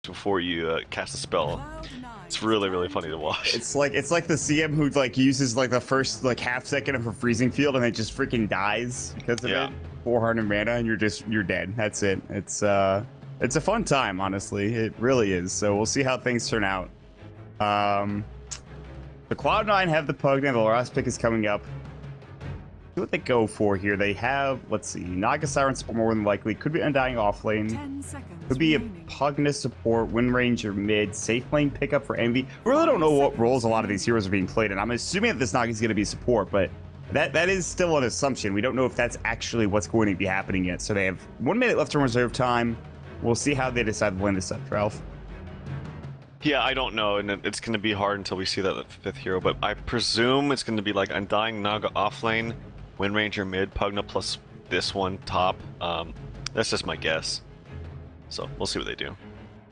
before you cast a spell. It's really, really funny to watch. It's like the CM who like uses like the first like half second of a freezing field and it just freaking dies because of it. 400 mana and you're dead. That's it. It's a fun time, honestly. It really is. So we'll see how things turn out. The Cloud9 have the Pugna. The last pick is coming up. See what they go for here. They have, let's see, Naga Siren support more than likely. Could be Undying off lane. Could be a Pugna support, Wind Ranger mid, safe lane pickup for Envy. We really don't know what roles a lot of these heroes are being played in. I'm assuming that this Naga is going to be support, but that is still an assumption. We don't know if that's actually what's going to be happening yet. So they have 1 minute left in reserve time. We'll see how they decide to win this up, Ralph. Yeah, I don't know, and it's going to be hard until we see that fifth hero, but I presume it's going to be like Undying Naga off lane, Wind Ranger mid, Pugna plus this one top. That's just my guess. So we'll see what they do.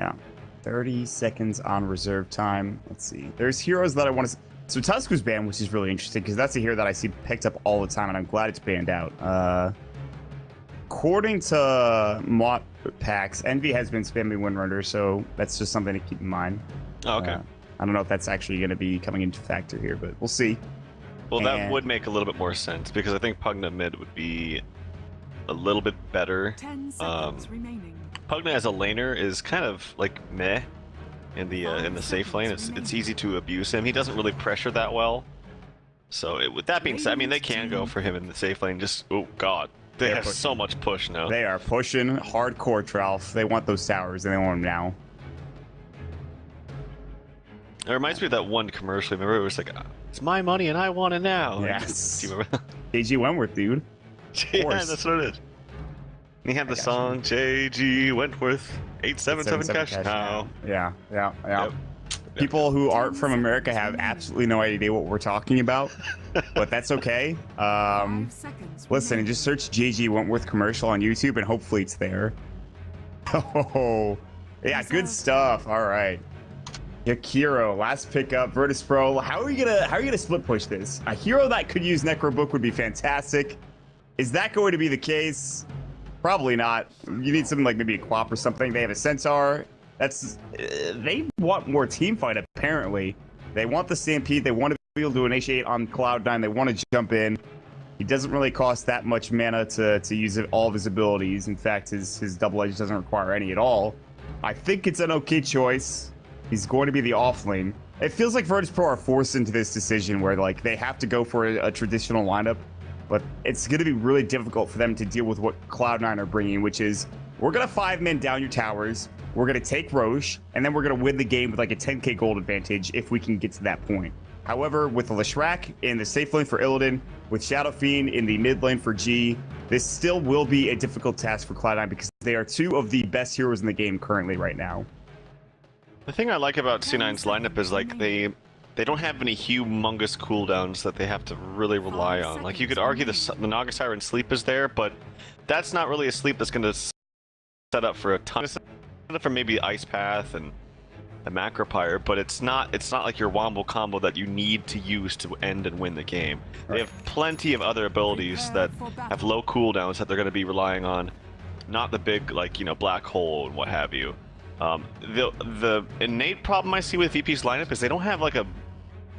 Yeah, 30 seconds on reserve time. Let's see. There's heroes that I want to... So Tusk was banned, which is really interesting, because that's a hero that I see picked up all the time, and I'm glad it's banned out. According to Mott packs, Envy has been spamming Windrunner, so that's just something to keep in mind. Oh, okay. I don't know if that's actually going to be coming into factor here, but we'll see. Well, that would make a little bit more sense, because I think Pugna mid would be a little bit better. 10 seconds remaining. Pugna as a laner is kind of like meh in the safe lane. It's easy to abuse him. He doesn't really pressure that well. So with that being said, I mean, they can go for him in the safe lane. Just, oh god. They have so much push now. They are pushing hardcore, Ralph. They want those towers, and they want them now. It reminds me of that one commercial. Remember, it was like, it's my money and I want it now. Yes. Do you remember? JG Wentworth, dude. Yeah, that's what it is. And he had the song, JG Wentworth, 877 cash now. Yeah. Yep. People who aren't from America have absolutely no idea what we're talking about, but that's okay. Listen, just search JG Wentworth commercial on YouTube and hopefully it's there. Oh, yeah, good stuff. All right. Yakiro, last pickup, Virtus Pro. How are you gonna split push this? A hero that could use Necrobook would be fantastic. Is that going to be the case? Probably not. You need something like maybe a Quap or something. They have a Centaur. They want more team fight, apparently. They want the Stampede. They want to be able to initiate on Cloud9. They want to jump in. He doesn't really cost that much mana to use all of his abilities. In fact, his double edge doesn't require any at all. I think it's an okay choice. He's going to be the off lane. It feels like Virtus Pro are forced into this decision where like they have to go for a traditional lineup, but it's going to be really difficult for them to deal with what Cloud9 are bringing, which is we're going to 5-man down your towers. We're going to take Roche, and then we're going to win the game with like a 10k gold advantage if we can get to that point. However, with the Leshrac in the safe lane for Illidan, with Shadow Fiend in the mid lane for G, this still will be a difficult task for Cloud9 because they are two of the best heroes in the game currently right now. The thing I like about C9's lineup is like they don't have any humongous cooldowns that they have to really rely on. Like you could argue the Naga Siren sleep is there, but that's not really a sleep that's going to set up for a ton. Set up for maybe Ice Path and a Macropyre, but it's not like your Wombo combo that you need to use to end and win the game. They have plenty of other abilities that have low cooldowns that they're going to be relying on, not the big like Black Hole and what have you. The innate problem I see with VP's lineup is they don't have like a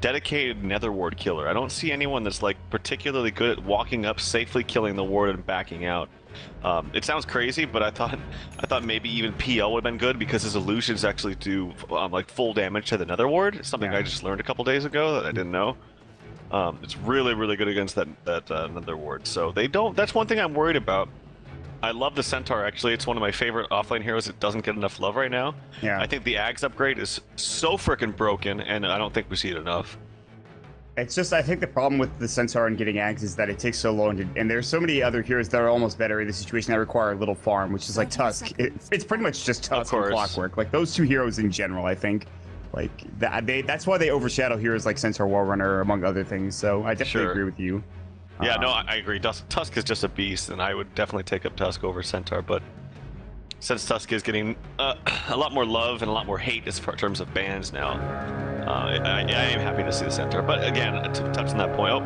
dedicated Nether Ward killer. I don't see anyone that's like particularly good at walking up, safely killing the ward and backing out. It sounds crazy, but I thought maybe even PL would have been good because his illusions actually do like full damage to the Nether Ward. Something I just learned a couple days ago that I didn't know. It's really good against that Nether Ward. So they don't. That's one thing I'm worried about. I love the Centaur, actually. It's one of my favorite offlane heroes that doesn't get enough love right now. Yeah. I think the Ags upgrade is so freaking broken, and I don't think we see it enough. It's just, I think the problem with the Centaur and getting Ags is that it takes so long to, and there's so many other heroes that are almost better in the situation that require a little farm, which is like Tusk. It's pretty much just Tusk and Clockwork. Like those two heroes in general, I think. Like that's why they overshadow heroes like Centaur Warrunner, among other things. So I definitely agree with you. Yeah, no, I agree. Tusk is just a beast, and I would definitely take up Tusk over Centaur, but since Tusk is getting a lot more love and a lot more hate as far in terms of bans now, I am happy to see the Centaur. But again, to touch on that point,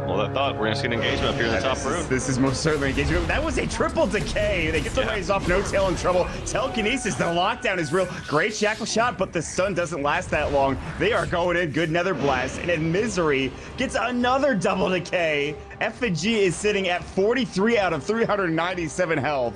Well, I thought we're gonna see an engagement up here in the top room. This is most certainly engagement. That was a triple decay. They get the raise off. No tail in trouble. Telekinesis. The lockdown is real. Great shackle shot, but the stun doesn't last that long. They are going in. Good nether blast. And then Misery gets another double decay. F&G is sitting at 43 out of 397 health.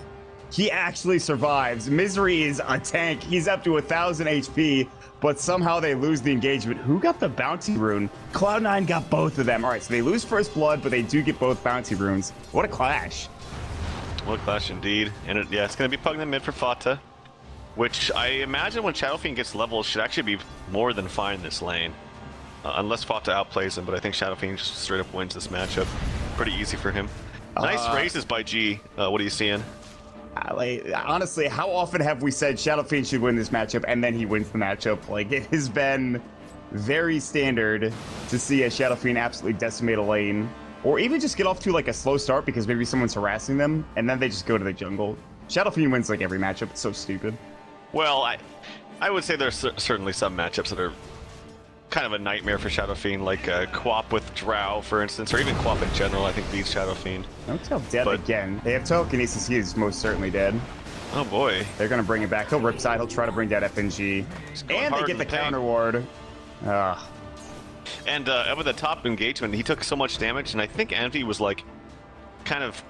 He actually survives. Misery is a tank. He's up to 1,000 HP, but somehow they lose the engagement. Who got the bounty rune? Cloud9 got both of them. All right, so they lose first blood, but they do get both bounty runes. What a clash. What a clash indeed. And it's going to be plugged in mid for Fata, which I imagine when Shadow Fiend gets levels should actually be more than fine in this lane. Unless Fata outplays him, but I think Shadow Fiend just straight up wins this matchup. Pretty easy for him. Nice raises by G. What are you seeing? Honestly, how often have we said Shadow Fiend should win this matchup and then he wins the matchup? Like, it has been very standard to see a Shadow Fiend absolutely decimate a lane, or even just get off to like a slow start because maybe someone's harassing them and then they just go to the jungle. Shadow Fiend wins like every matchup. It's so stupid. Well, I would say there's certainly some matchups that are kind of a nightmare for Shadow Fiend, like Quap with Drow, for instance, or even Quap in general, I think beats Shadow Fiend. No tail dead again. They have telekinesis. He is most certainly dead. Oh boy. They're going to bring it back. He'll ripside. He'll try to bring down FNG. And they get the counter ward. And over the top engagement, he took so much damage, and I think Envy was like kind of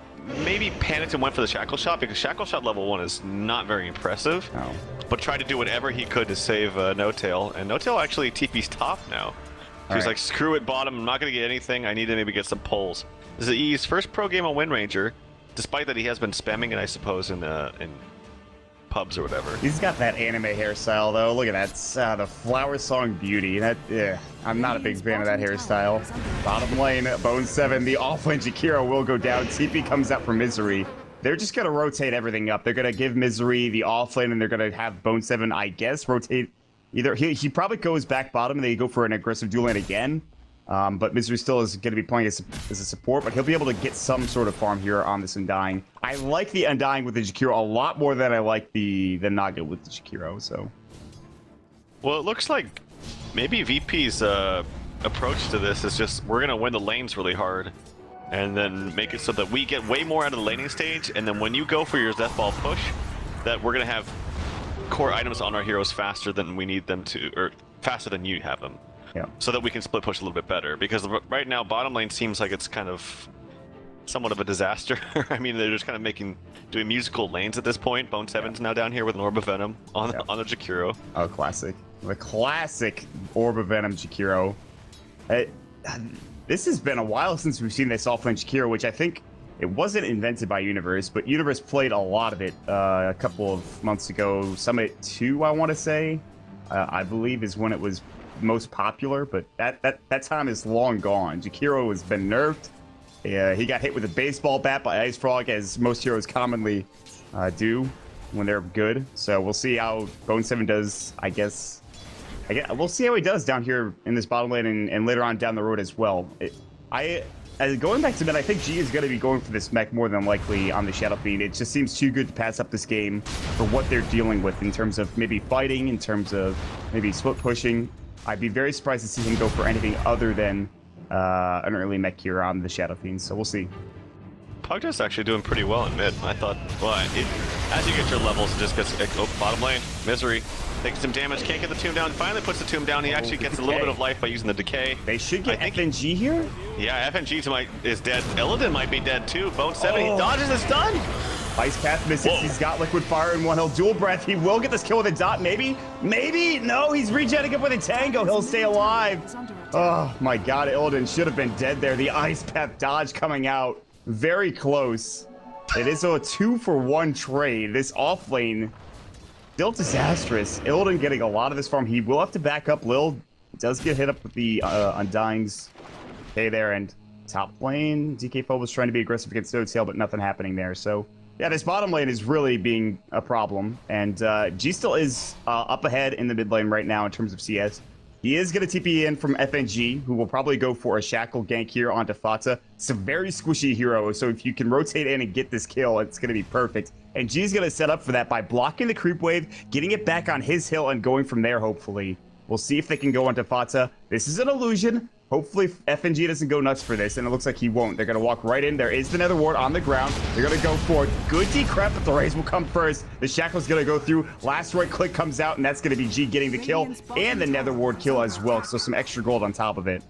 maybe panicked and went for the Shackle Shot, because Shackle Shot level 1 is not very impressive. Oh. But tried to do whatever he could to save No Tail, and No Tail actually TP's top now. He's like, screw it, bottom, I'm not going to get anything, I need to maybe get some pulls. This is E's first pro game on Wind Ranger, despite that he has been spamming it, I suppose, in pubs or whatever. He's got that anime hairstyle, though. Look at that. The Flower Song Beauty. I'm not a big fan of that hairstyle. Bottom lane, Bone 7. The offlane Jakiro will go down. TP comes out for Misery. They're just going to rotate everything up. They're going to give Misery the offlane, and they're going to have Bone 7, I guess, rotate. Either he probably goes back bottom, and they go for an aggressive dual lane again. But Misery still is going to be playing as a support, but he'll be able to get some sort of farm here on this Undying. I like the Undying with the Jakiro a lot more than I like the Naga with the Jakiro, so. Well, it looks like maybe VP's approach to this is just, we're going to win the lanes really hard, and then make it so that we get way more out of the laning stage, and then when you go for your Death Ball push, that we're going to have core items on our heroes faster than we need them to, or faster than you have them. Yeah. So that we can split push a little bit better, because right now bottom lane seems like it's kind of somewhat of a disaster. I mean, they're just kind of doing musical lanes at this point. Bone 7's now down here with an Orb of Venom on the Jakiro. Oh, classic. The classic Orb of Venom Jakiro. This has been a while since we've seen this offlane Jakiro, which I think it wasn't invented by Universe, but Universe played a lot of it a couple of months ago. Summit 2, I want to say, I believe, is when it was most popular, but that time is long gone. Jakiro has been nerfed. He got hit with a baseball bat by Ice Frog, as most heroes commonly do when they're good. So we'll see how Bone 7 does, I guess. We'll see how he does down here in this bottom lane and later on down the road as well. Going back to mid, I think G is going to be going for this mech more than likely on the Shadow Fiend. It just seems too good to pass up this game for what they're dealing with in terms of maybe fighting, in terms of maybe split pushing. I'd be very surprised to see him go for anything other than an early mech here on the Shadow Fiend, so we'll see. Pugda's actually doing pretty well in mid. I thought, well, as you get your levels, it just gets, bottom lane, Misery, takes some damage, can't get the tomb down, finally puts the tomb down, he actually gets a little bit of life by using the decay. They should get FNG here? Yeah, FNG is dead. Illidan might be dead too. Bone 7, he dodges his stun! Ice Path misses. Whoa. He's got Liquid Fire in one. He'll dual breath. He will get this kill with a dot. Maybe. No, he's regenerating up with a Tango. He'll stay alive. Oh my god, Illidan should have been dead there. The Ice Path dodge coming out. Very close. It is a 2-for-1 trade. This offlane still disastrous. Illidan getting a lot of this farm. He will have to back up. Lil does get hit up with the Undyings. Okay, there, and top lane. DK Phobe was trying to be aggressive against No Tail, but nothing happening there. So yeah, this bottom lane is really being a problem, and G still is up ahead in the mid lane right now in terms of CS. He is going to TP in from FNG, who will probably go for a Shackle gank here onto Fata. It's a very squishy hero, so if you can rotate in and get this kill, it's going to be perfect. And G's going to set up for that by blocking the creep wave, getting it back on his hill, and going from there, hopefully. We'll see if they can go onto Fata. This is an illusion. Hopefully FNG doesn't go nuts for this, and it looks like he won't. They're going to walk right in. There is the Nether Ward on the ground. They're going to go for it. Good decrep, but the Raze will come first. The Shackle's going to go through. Last right click comes out, and that's going to be G getting the kill and the Nether Ward kill as well. So some extra gold on top of it.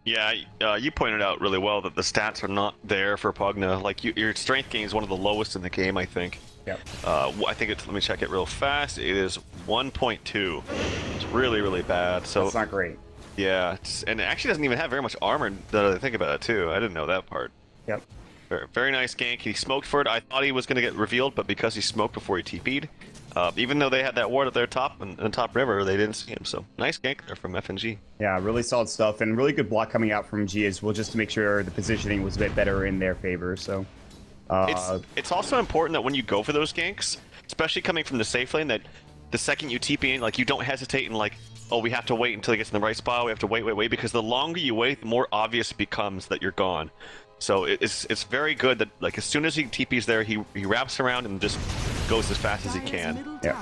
Yeah, you pointed out really well that the stats are not there for Pugna. Like, your strength gain is one of the lowest in the game, I think. Yep. I think it's, let me check it real fast. It is 1.2. It's really, really bad. So that's not great. Yeah, and it actually doesn't even have very much armor, that I think about it, too. I didn't know that part. Yep. Very, very nice gank. He smoked for it. I thought he was going to get revealed, but because he smoked before he TP'd, even though they had that ward at their top and top river, they didn't see him. So nice gank there from FNG. Yeah, really solid stuff, and really good block coming out from G as well, just to make sure the positioning was a bit better in their favor. So it's also important that when you go for those ganks, especially coming from the safe lane, that the second you TP in, like, you don't hesitate and like, oh, we have to wait until he gets in the right spot. We have to wait, because the longer you wait, the more obvious it becomes that you're gone. So it's very good that, like, as soon as he TPs there, he wraps around and just goes as fast as he can. Yeah.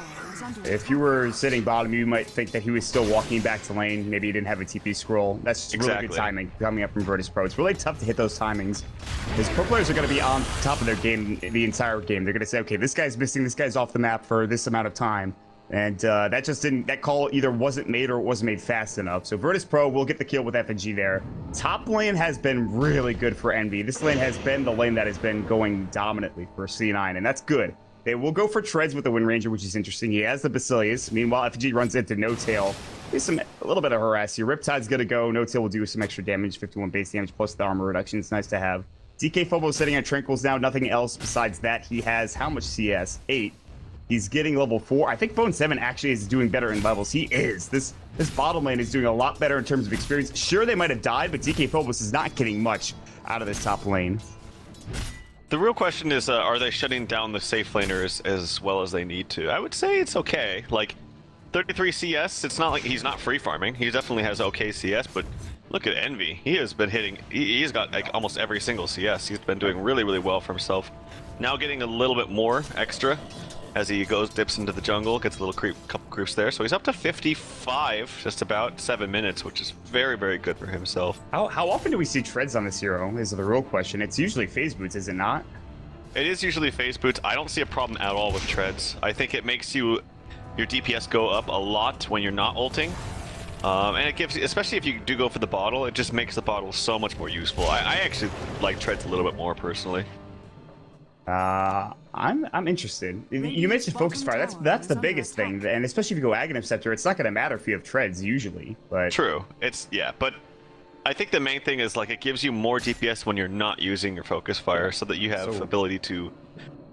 If you were sitting bottom, you might think that he was still walking back to lane. Maybe he didn't have a TP scroll. That's just really good timing coming up from Virtus Pro. It's really tough to hit those timings, because pro players are going to be on top of their game the entire game. They're going to say, okay, this guy's missing, this guy's off the map for this amount of time. And that just didn't, that call either wasn't made or it wasn't made fast enough. So Virtus Pro will get the kill with FNG there. Top lane has been really good for Envy. This lane has been the lane that has been going dominantly for C9, and that's good. They will go for treads with the Wind Ranger, which is interesting. He has the Basilius. Meanwhile, FNG runs into No Tail. There's a little bit of harass here. Riptide's going to go. No Tail will do some extra damage, 51 base damage plus the armor reduction. It's nice to have. DK Fobo sitting on Tranquils now. Nothing else besides that. He has how much CS? 8. He's getting level 4. I think Bone 7 actually is doing better in levels. He is. This bottom lane is doing a lot better in terms of experience. Sure, they might have died, but DK Phobos is not getting much out of this top lane. The real question is, are they shutting down the safe laners as well as they need to? I would say it's okay. Like, 33 CS, it's not like he's not free farming. He definitely has okay CS, but look at Envy. He has been hitting, he's got like almost every single CS. He's been doing really, really well for himself. Now getting a little bit more extra as he dips into the jungle, gets a little couple creeps there. So he's up to 55, just about 7 minutes, which is very, very good for himself. How often do we see treads on this hero is the real question. It's usually phase boots, is it not? It is usually phase boots. I don't see a problem at all with treads. I think it makes your DPS go up a lot when you're not ulting. And it gives, especially if you do go for the bottle, it just makes the bottle so much more useful. I actually like treads a little bit more personally. I'm interested. You mentioned focus fire. That's the biggest thing, and especially if you go Aghanim Scepter, it's not going to matter if you have treads usually. But true, but I think the main thing is, like, it gives you more DPS when you're not using your focus fire, so that you have ability to.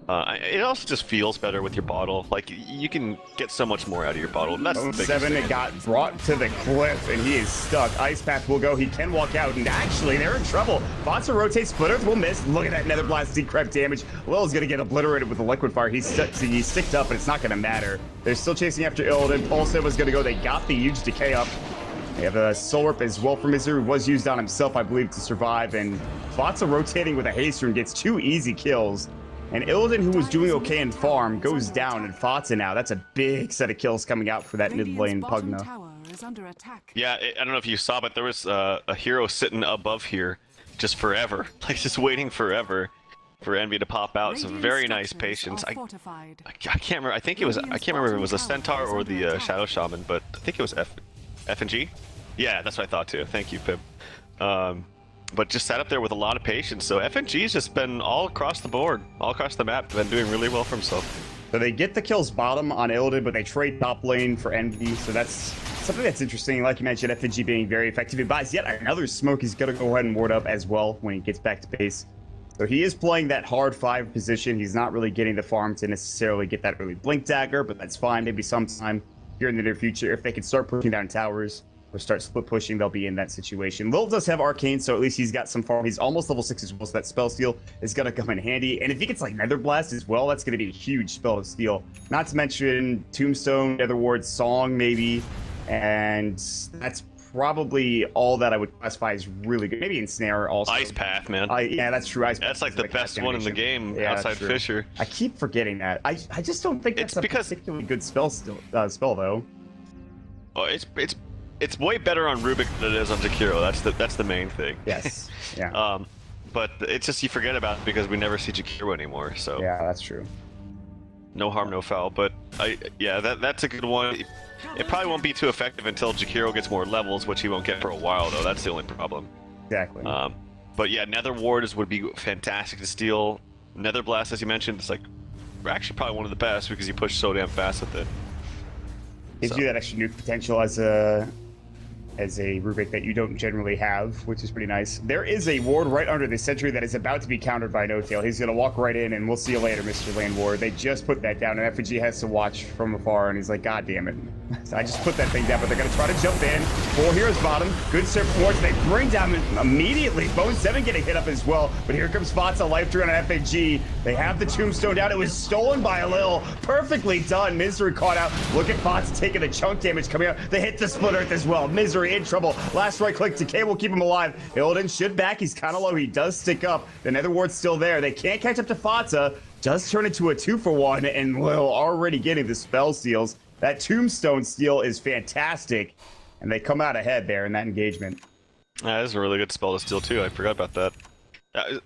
It also just feels better with your bottle. Like, you can get so much more out of your bottle. And that's the biggest 7 thing. It got brought to the cliff, and he is stuck. Ice Path will go. He can walk out, and actually, they're in trouble. Bonsa rotates. Split Earth will miss. Look at that Nether Blast decrep damage. Lil's going to get obliterated with the Liquid Fire. He's sticked up, but it's not going to matter. They're still chasing after Illidan. Pulse was going to go. They got the huge decay up. They have a Soul Rip as well from Misery. Was used on himself, I believe, to survive. And Bonsa rotating with a haste rune gets 2 easy kills. And Illidan, who was doing okay in farm, goes down, and Fatsa now. That's a big set of kills coming out for that mid lane Pugna. Yeah, I don't know if you saw, but there was a hero sitting above here just forever. Like, just waiting forever for Envy to pop out. Some very nice patience. I can't remember. I can't remember if it was a Centaur or the Shadow Shaman, but I think it was FNG. Yeah, that's what I thought too. Thank you, Pip. But just sat up there with a lot of patience. So FNG's just been all across the board, all across the map, been doing really well for himself. So they get the kills bottom on Illidan, but they trade top lane for Envy. So that's something that's interesting. Like you mentioned, FNG being very effective. He buys yet another smoke. He's going to go ahead and ward up as well when he gets back to base. So he is playing that hard 5 position. He's not really getting the farm to necessarily get that early Blink Dagger, but that's fine. Maybe sometime here in the near future, if they can start pushing down towers or start split pushing, they'll be in that situation. Lil does have Arcane, so at least he's got some farm. He's almost level 6 as well, so that spell steal is going to come in handy. And if he gets like Nether Blast as well, that's going to be a huge spell to steal. Not to mention Tombstone, Nether Ward, Song maybe, and that's probably all that I would classify as really good. Maybe Ensnare also. Ice Path, man. Yeah, that's true. Ice Path. That's like the best one in the game, outside Fissure. I keep forgetting that. I just don't think that's a particularly good spell though. Oh, it's way better on Rubik than it is on Jakiro. That's the main thing. Yes. Yeah. But it's just you forget about it because we never see Jakiro anymore. So Yeah, that's true. no harm, no foul. But yeah, that's a good one. It probably won't be too effective until Jakiro gets more levels, which he won't get for a while though. That's the only problem. Exactly. But yeah, Nether Wards would be fantastic to steal. Nether Blast, as you mentioned, it's like actually probably one of the best because you push so damn fast with it. Gives you that extra nuke potential as a Rubik that you don't generally have, which is pretty nice. There is a ward right under the sentry that is about to be countered by No Tail. He's going to walk right in, and we'll see you later, Mr. Lane Ward. They just put that down, and FNG has to watch from afar, and he's like, God damn it. So I just put that thing down, but they're going to try to jump in. 4 heroes bottom. Good Serpent Wards. They bring down immediately. Bone 7 getting hit up as well, but here comes Fatsa, Life Drain on FNG. They have the tombstone down. It was stolen by Lil. Perfectly done. Misery caught out. Look at Fatsa taking the chunk damage coming out. They hit the Split Earth as well. Misery in trouble. Last right click. Decay will keep him alive. Illidan should back. He's kind of low. He does stick up. The Nether Ward's still there. They can't catch up to Fatsa. Does turn into a 2-for-1, and Lil already getting the spell steals. That tombstone steal is fantastic, and they come out ahead there in that engagement. That is a really good spell to steal too. I forgot about that.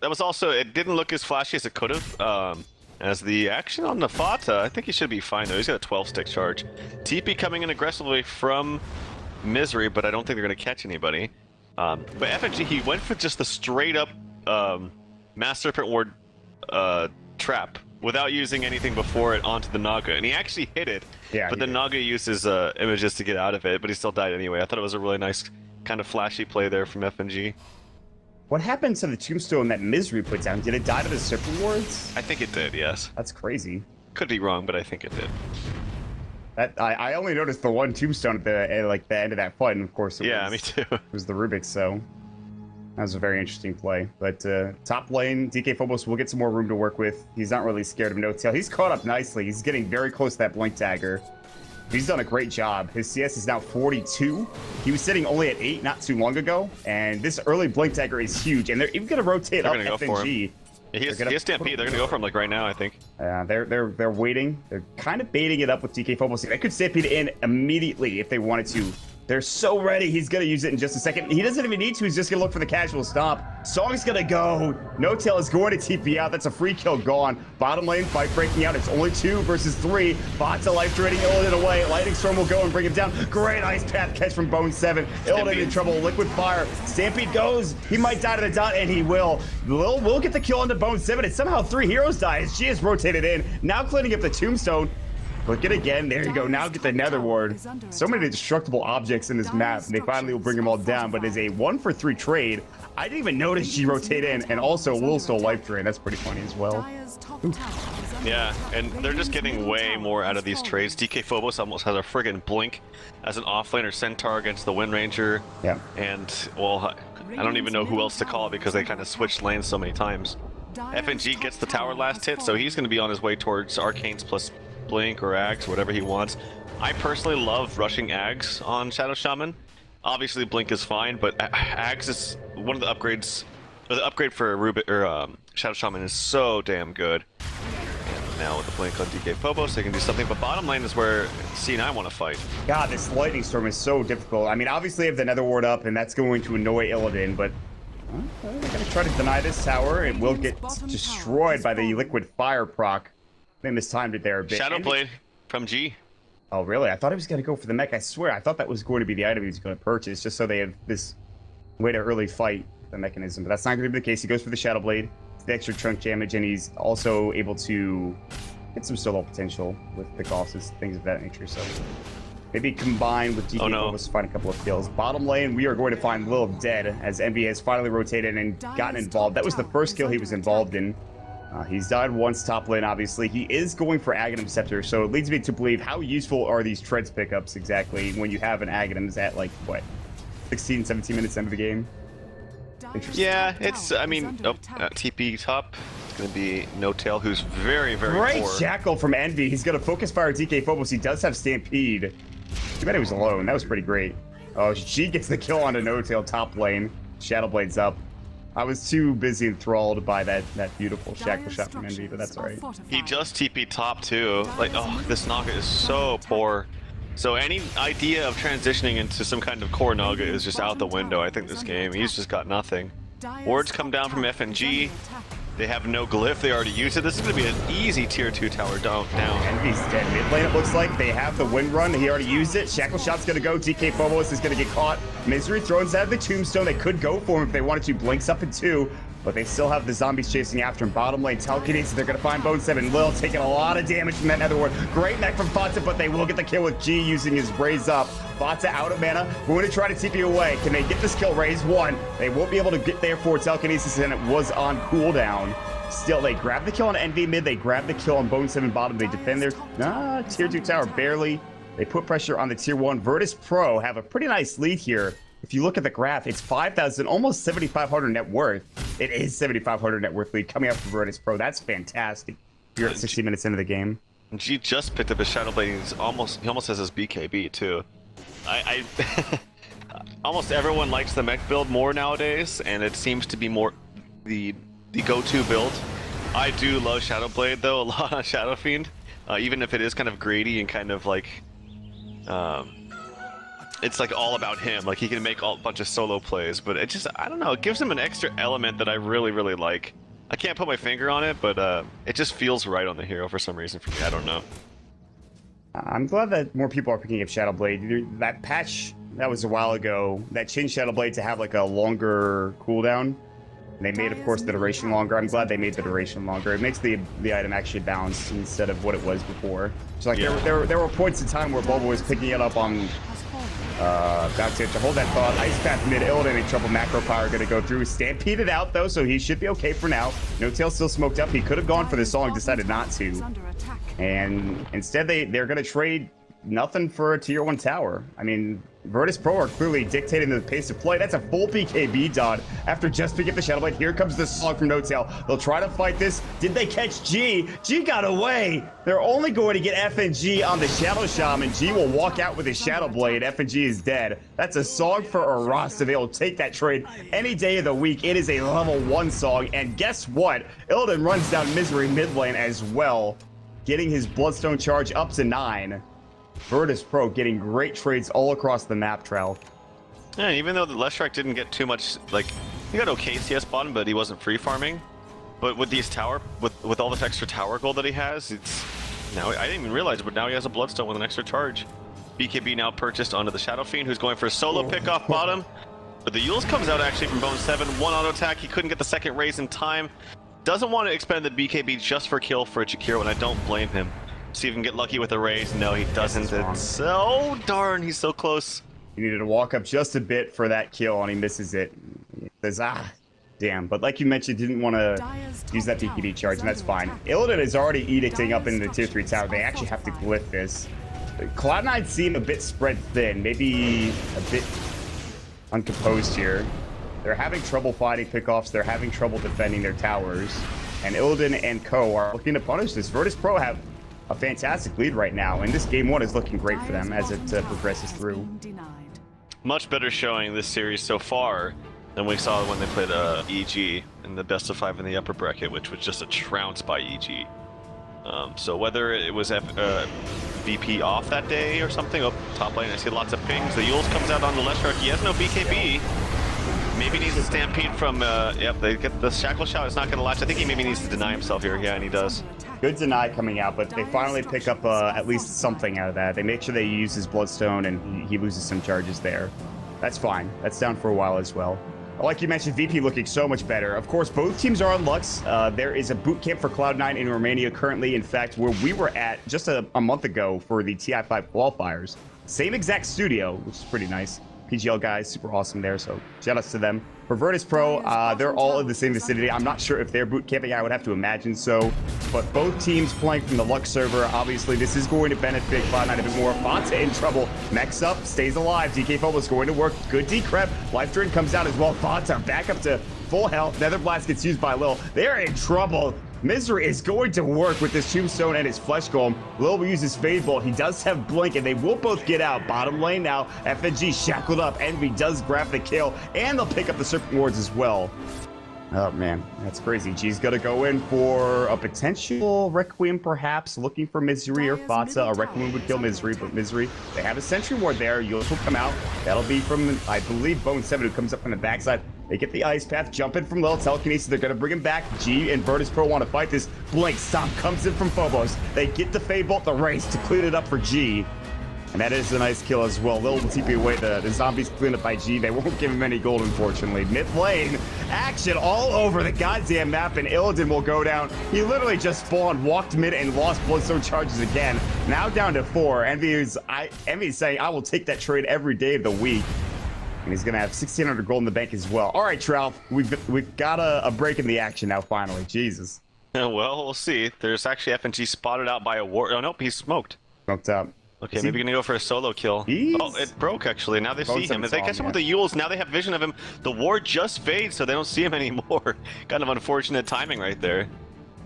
That was also, it didn't look as flashy as it could have. As the action on the Fata, I think he should be fine though. He's got a 12-stick charge. TP coming in aggressively from Misery, but I don't think they're going to catch anybody. But FNG, he went for just the straight up Mass Serpent Ward trap without using anything before it onto the Naga, and he actually hit it. Yeah, but the Naga uses images to get out of it, but he still died anyway. I thought it was a really nice kind of flashy play there from FNG. What happened to the tombstone that Misery put down? Did it die to the Serpent Wards? I think it did, yes. That's crazy. Could be wrong, but I think it did. That I only noticed the one tombstone at the end of that fight, and of course it me too. It was the Rubik, so that was a very interesting play. But top lane, DK Phobos will get some more room to work with. He's not really scared of No Tail. He's caught up nicely. He's getting very close to that Blink Dagger. He's done a great job. His CS is now 42. He was sitting only at 8 not too long ago, and this early Blink Dagger is huge, and they're even going to rotate up go for FNG. him. Yeah, he has Stampede. They're going to go for him like right now, I think. They're waiting. They're kind of baiting it up with DK Phobos. They could Stampede in immediately if they wanted to. They're so ready. He's going to use it in just a second. He doesn't even need to. He's just going to look for the casual stomp. Song's going to go. No Tail is going to TP out. That's a free kill gone. Bottom lane fight breaking out. It's only 2 versus 3. Bots a life draining Illidan away. Lightning Storm will go and bring him down. Great ice path catch from Bone 7. Illidan in trouble. Liquid fire. Stampede goes. He might die to the dot, and he will. Lil will get the kill onto Bone 7. And somehow 3 heroes die as she is rotated in. Now cleaning up the tombstone. Look at it again. There you go. Now get the Nether Ward. So many destructible objects in this map, and they finally will bring them all down. But it's a 1-for-3 trade. I didn't even notice she rotate in, and also will still life drain. That's pretty funny as well. Yeah, and they're just getting way more out of these trades. DK Phobos almost has a friggin' blink as an offlaner Centaur against the Wind Ranger. Yeah. And, well, I don't even know who else to call it because they kind of switched lanes so many times. FNG gets the tower last hit, so he's going to be on his way towards Arcanes plus Blink or Ags, whatever he wants. I personally love rushing Ags on Shadow Shaman. Obviously Blink is fine, but Ags is one of the upgrades. The upgrade for Rubik or Shadow Shaman is so damn good. And now with the Blink on DK Phobos, they can do something. But bottom lane is where C9 want to fight. God, this Lightning Storm is so difficult. I mean, obviously they have the Nether Ward up, and that's going to annoy Illidan, but they're going to try to deny this tower. It will get destroyed by the Liquid Fire proc. They mistimed it there a bit. Shadow Blade from G. Oh, really? I thought he was going to go for the mech. I swear, I thought that was going to be the item he was going to purchase, just so they have this way to early fight the mechanism. But that's not going to be the case. He goes for the Shadow Blade, the extra chunk damage, and he's also able to get some solo potential with pickoffs, things of that nature. So maybe combined with DK Phobos to find a couple of kills. Bottom lane, we are going to find Lil dead as Envy has finally rotated and gotten involved. That was the first kill he was involved in. He's died once top lane, obviously. He is going for Aghanim Scepter, so it leads me to believe how useful are these Treads pickups exactly when you have an Aghanim's at, like, what, 16, 17 minutes into the game? Interesting. Yeah, it's, I mean, TP top. It's going to be No Tail, who's very, very Great poor. Jackal from Envy. He's going to focus fire DK Phobos. He does have Stampede. Too bad he was alone. That was pretty great. Oh, she gets the kill onto No Tail top lane. Shadow Blade's up. I was too busy enthralled by that beautiful shackle shot from Envy, but that's alright. He just TP top too. Like, oh, this Naga is so poor. So any idea of transitioning into some kind of core Naga is just out the window, I think, this game. He's just got nothing. Wards come down from FNG. They have no glyph. They already used it. This is going to be an easy tier 2 tower down. Envy's dead. Mid lane, it looks like. They have the wind run. He already used it. Shackle shot's going to go. DK Phobos is going to get caught. Misery throws out the tombstone. They could go for him if they wanted to. Blinks up in 2. But they still have the zombies chasing after him. Bottom lane, telekinesis. They're going to find Bone 7. Lil taking a lot of damage from that Nether Ward. Great mech from Fata, but they will get the kill with G using his raise up. Fata out of mana. Going to try to TP away. Can they get this kill? Raise 1. They won't be able to get there for telekinesis, and it was on cooldown. Still, they grab the kill on Envy mid. They grab the kill on Bone 7 bottom. They defend their tier 2 tower barely. They put pressure on the tier 1. Virtus Pro have a pretty nice lead here. If you look at the graph, it's 5,000, almost 7,500 net worth. It is 7,500 net worth lead coming out from Virtus Pro. That's fantastic. You're at 60 minutes into the game. G just picked up his Shadowblade. He almost has his BKB too. I almost everyone likes the mech build more nowadays, and it seems to be more the go-to build. I do love Shadowblade though a lot on Shadow Fiend, even if it is kind of greedy and kind of like it's like all about him. Like he can make a bunch of solo plays, but it just, I don't know, it gives him an extra element that I really like. I can't put my finger on it, but it just feels right on the hero for some reason for me. I don't know. I'm glad that more people are picking up Shadowblade. That patch that was a while ago that changed Shadowblade to have like a longer cooldown. They made, of course, the duration longer. I'm glad they made the duration longer. It makes the item actually balanced instead of what it was before. So like there were points in time where Boba was picking it up on that's it. To hold that thought, Ice Path mid, Illidan in trouble. Macro power going to go through. Stampeded out though, so he should be okay for now. No Tail still smoked up. He could have gone for this song, decided not to. And instead they're going to trade nothing for a tier 1 tower. I mean, Virtus Pro are clearly dictating the pace of play. That's a full BKB dot after just picking up the Shadowblade. Here comes the slug from No Tail. They'll try to fight this. Did they catch G? G got away. They're only going to get FNG on the Shadow Shaman. G will walk out with his Shadowblade. FNG is dead. That's a song for Arasta. They'll take that trade any day of the week. It is a level 1 song. And guess what? Illidan runs down Misery mid lane as well, getting his Bloodstone charge up to 9. Virtus Pro getting great trades all across the map trail. Yeah, even though the Leshrac didn't get too much, like, he got okay CS bottom, but he wasn't free farming. But with these with all this extra tower gold that he has, it's now, I didn't even realize, but now he has a Bloodstone with an extra charge. BKB now purchased onto the Shadow Fiend, who's going for a solo pick off bottom. But the Yules comes out actually from Bone 7, 1 auto attack. He couldn't get the second raise in time. Doesn't want to expend the BKB just for kill for Chikiro, and I don't blame him. See if he can get lucky with a raise. No, he doesn't. It's so darn, he's so close. He needed to walk up just a bit for that kill, and he misses it. He says, damn. But like you mentioned, didn't want to use that BKB charge, and that's fine. Illidan is already edicting up into the tier 3 tower. They actually have to glyph this. Cloud9 seem a bit spread thin, maybe a bit uncomposed here. They're having trouble fighting pickoffs. They're having trouble defending their towers. And Illidan and co are looking to punish this. Virtus Pro have a fantastic lead right now, and this game 1 is looking great for them as it progresses through. Much better showing this series so far than we saw when they played EG in the best of 5 in the upper bracket, which was just a trounce by EG. So whether it was VP off that day or something, up top lane, I see lots of pings. The Yules comes out on the Leshrac. He has no BKB. Maybe needs a stampede from, yep, they get the shackle shot. It's not going to latch. I think he maybe needs to deny himself here. Yeah, and he does. Good deny coming out, but they finally pick up at least something out of that. They make sure they use his Bloodstone, and he loses some charges there. That's fine. That's down for a while as well. Like you mentioned, VP looking so much better. Of course, both teams are on Lux. There is a boot camp for Cloud9 in Romania currently. In fact, where we were at just a month ago for the TI5 qualifiers. Same exact studio, which is pretty nice. PGL guys, super awesome there, so shout outs to them. For Virtus Pro, they're all in the same vicinity. I'm not sure if they're boot camping, I would have to imagine so. But both teams playing from the Lux server, obviously this is going to benefit Cloud9 a bit more. Fata in trouble, mechs up, stays alive. DK Phobos going to work, good decrep. Life Drain comes out as well. Fata back up to full health. Nether Blast gets used by Lil. They're in trouble. Misery is going to work with this Tombstone and his Flesh Golem. Lil will use his Fade Bolt. He does have Blink, and they will both get out. Bottom lane now, FNG shackled up. Envy does grab the kill, and they'll pick up the Serpent Wards as well. Oh man, that's crazy. G's gonna go in for a potential Requiem, perhaps looking for Misery or Fatsa. A Requiem would kill Misery, but Misery, they have a Sentry Ward there. Euless will come out. That'll be from, I believe, Bone 7, who comes up from the backside. They get the Ice Path, jump in from little telekinesis. They're gonna bring him back. G and Virtus Pro want to fight this. Blink Stomp comes in from Phobos. They get the Fade Bolt, the race to clean it up for G. And that is a nice kill as well. Lil will TP away the zombies cleaned up by G. They won't give him any gold, unfortunately. Mid lane, action all over the goddamn map, and Illidan will go down. He literally just spawned, walked mid, and lost Bloodstone charges again. Now down to 4. Envy is saying, I will take that trade every day of the week. And he's going to have 1,600 gold in the bank as well. All right, Trout, we've got a break in the action now, finally. Jesus. Yeah, well, we'll see. There's actually FNG spotted out by a ward. Oh, nope, he's smoked. Smoked up. Okay, maybe gonna go for a solo kill. Oh, it broke actually. Now they see him. If they catch him with the Euls, now they have vision of him. The ward just fades, so they don't see him anymore. Kind of unfortunate timing right there.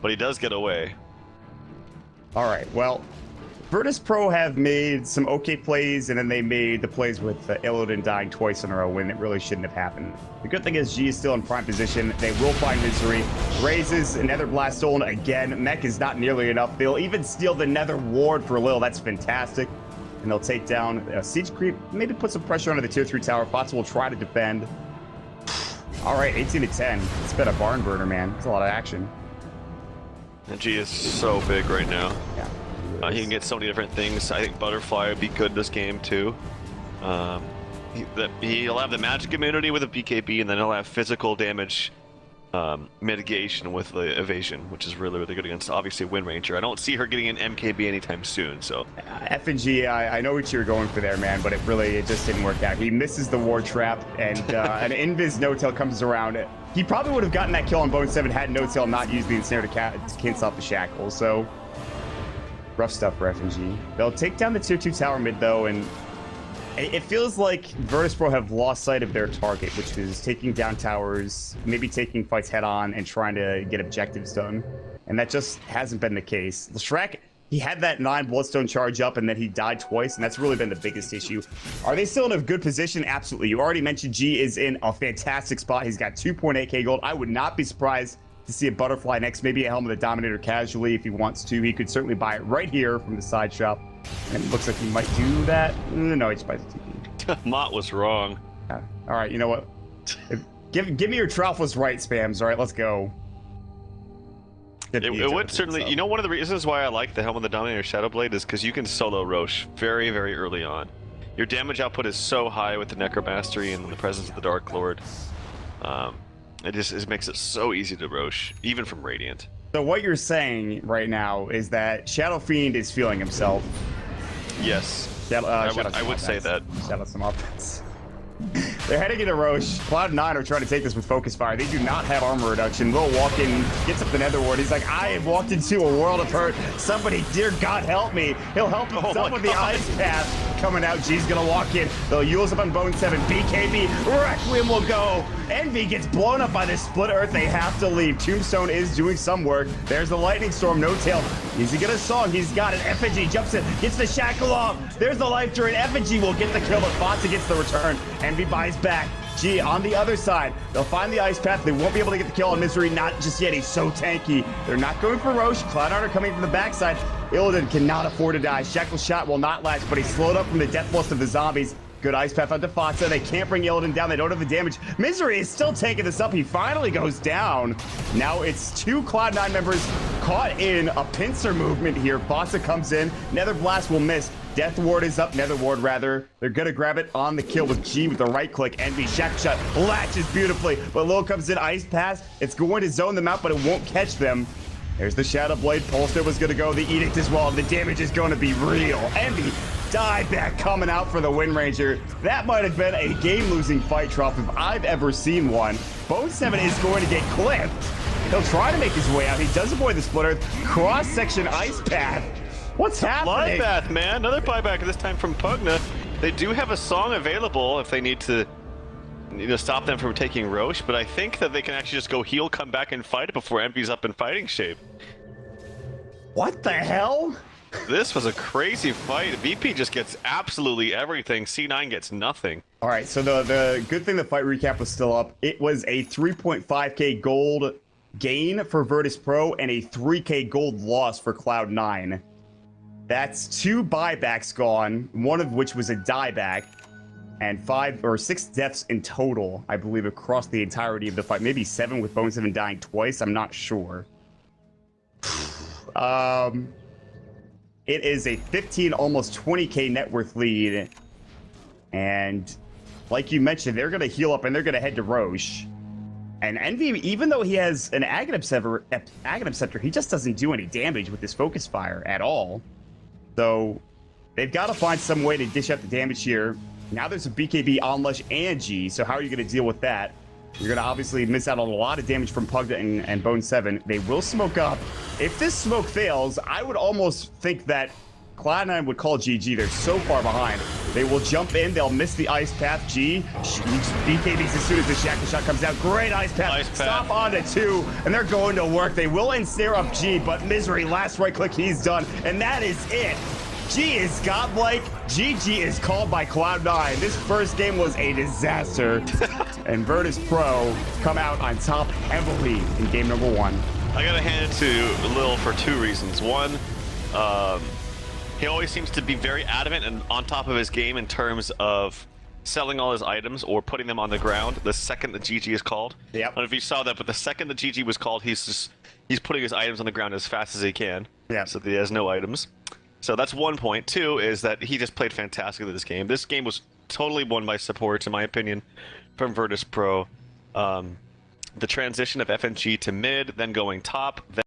But he does get away. All right, well, Virtus Pro have made some okay plays, and then they made the plays with Illidan dying twice in a row when it really shouldn't have happened. The good thing is G is still in prime position. They will find Misery. Raises Nether Blast stolen again. Mech is not nearly enough. They'll even steal the Nether Ward for Lil. That's fantastic. And they'll take down Siege Creep. Maybe put some pressure onto the tier 3 tower. Fox will try to defend. All right, 18 to 10. It's been a barn burner, man. It's a lot of action. And G is so big right now. Yeah. He can get so many different things. I think Butterfly would be good this game too. He'll have the magic immunity with a BKB, and then he'll have physical damage mitigation with the evasion, which is really, really good against, obviously, Wind Ranger. I don't see her getting an MKB anytime soon, so... FNG, I know what you were going for there, man, but it just didn't work out. He misses the Ward Trap, and an Invis No-Tail comes around. He probably would have gotten that kill on Bone 7 had No-Tail not used the Ensnare to cancel off the Shackle, so... Rough stuff for FNG. They'll take down the tier 2 tower mid, though, and it feels like Virtus Pro have lost sight of their target, which is taking down towers, maybe taking fights head-on, and trying to get objectives done. And that just hasn't been the case. Shrek, he had that 9 Bloodstone charge up, and then he died twice, and that's really been the biggest issue. Are they still in a good position? Absolutely. You already mentioned G is in a fantastic spot. He's got 2.8k gold. I would not be surprised to see a Butterfly next, maybe a Helmet of the Dominator casually if he wants to. He could certainly buy it right here from the side shop. And it looks like he might do that. No, he just buys the TP. Mott was wrong. Yeah. All right, you know what? Give me your Trouthless right spams. All right, let's go. It would certainly... You know, one of the reasons why I like the Helm of the Dominator Shadowblade is because you can solo Roche very, very early on. Your damage output is so high with the Necromastery and the presence of the Dark Lord. It makes it so easy to Roche, even from Radiant. So what you're saying right now is that Shadow Fiend is feeling himself. Yes. I would say that. Shadow some offense. They're heading into Roche. Cloud9 are trying to take this with Focus Fire. They do not have armor reduction. Will walk in, gets up the Nether Ward. He's like, I have walked into a world of hurt. Somebody, dear God, help me. He'll help himself with the Ice Path coming out. G's gonna walk in. They'll use up on Bone 7. BKB, Requiem will go. Envy gets blown up by this split earth. They have to leave. Tombstone is doing some work. There's the Lightning Storm. No-Tail. Is he gonna song? He's got it. FNG jumps in, gets the shackle off. There's the life drain. FNG will get the kill, but Fatsa gets the return. Envy buys back. G on the other side. They'll find the Ice Path. They won't be able to get the kill on Misery. Not just yet. He's so tanky. They're not going for Roche. Cloud9 are coming from the backside. Illidan cannot afford to die. Shackle shot will not last, but he's slowed up from the death lust of the zombies. Good Ice Path onto Fatsa. They can't bring Illidan down. They don't have the damage. Misery is still taking this up. He finally goes down. Now it's 2 Cloud9 members caught in a pincer movement here. Fatsa comes in. Nether Blast will miss. Death Ward is up. Nether Ward, rather. They're going to grab it on the kill with G with the right click. Envy, Shack Shot, latches beautifully. But Lil comes in. Ice Pass. It's going to zone them out, but it won't catch them. There's the Shadow Blade. Polster was going to go. The Edict as well. The damage is going to be real. Envy, dieback coming out for the Wind Ranger. That might have been a game-losing fight, Trough, if I've ever seen one. Bone 7 is going to get clipped. He'll try to make his way out. He does avoid the split earth. Cross-section Ice Path. What's happening? Bloodbath, man. Another buyback, this time from Pugna. They do have a song available if they need to, stop them from taking Roche, but I think that they can actually just go heal, come back, and fight it before Envy's up in fighting shape. What the hell? This was a crazy fight. VP just gets absolutely everything. C9 gets nothing. All right, so the good thing the fight recap was still up. It was a 3.5k gold gain for Virtus Pro and a 3k gold loss for Cloud9. That's 2 buybacks gone, one of which was a dieback, and 5 or 6 deaths in total, I believe, across the entirety of the fight. Maybe 7 with Bone7 dying twice, I'm not sure. It is a 15, almost 20k net worth lead. And like you mentioned, they're going to heal up and they're going to head to Roche. And Envy, even though he has an Aghanim Scepter, he just doesn't do any damage with his Focus Fire at all. So they've got to find some way to dish out the damage here. Now there's a BKB on Lush and G, so how are you going to deal with that? You're going to obviously miss out on a lot of damage from Pugda and Bone7. They will smoke up. If this smoke fails, I would almost think that Cloud9 would call GG. They're so far behind. They will jump in. They'll miss the Ice Path. G. BKBs as soon as the Shackle Shot comes out. Great Ice Path. Ice Path. Stop on to 2, and they're going to work. They will ensnare up G, but Misery, last right click, he's done. And that is it. G is godlike. GG is called by Cloud9. This first game was a disaster. And Virtus Pro come out on top heavily in game number 1. I gotta hand it to Lil for 2 reasons. One, he always seems to be very adamant and on top of his game in terms of selling all his items or putting them on the ground the second the GG is called. Yep. I don't know if you saw that, but the second the GG was called, he's putting his items on the ground as fast as he can. Yeah. So that he has no items. So that's one point. 2 is that he just played fantastically this game. This game was totally won by supports, in my opinion, from Virtus Pro. The transition of FNG to mid, then going top, then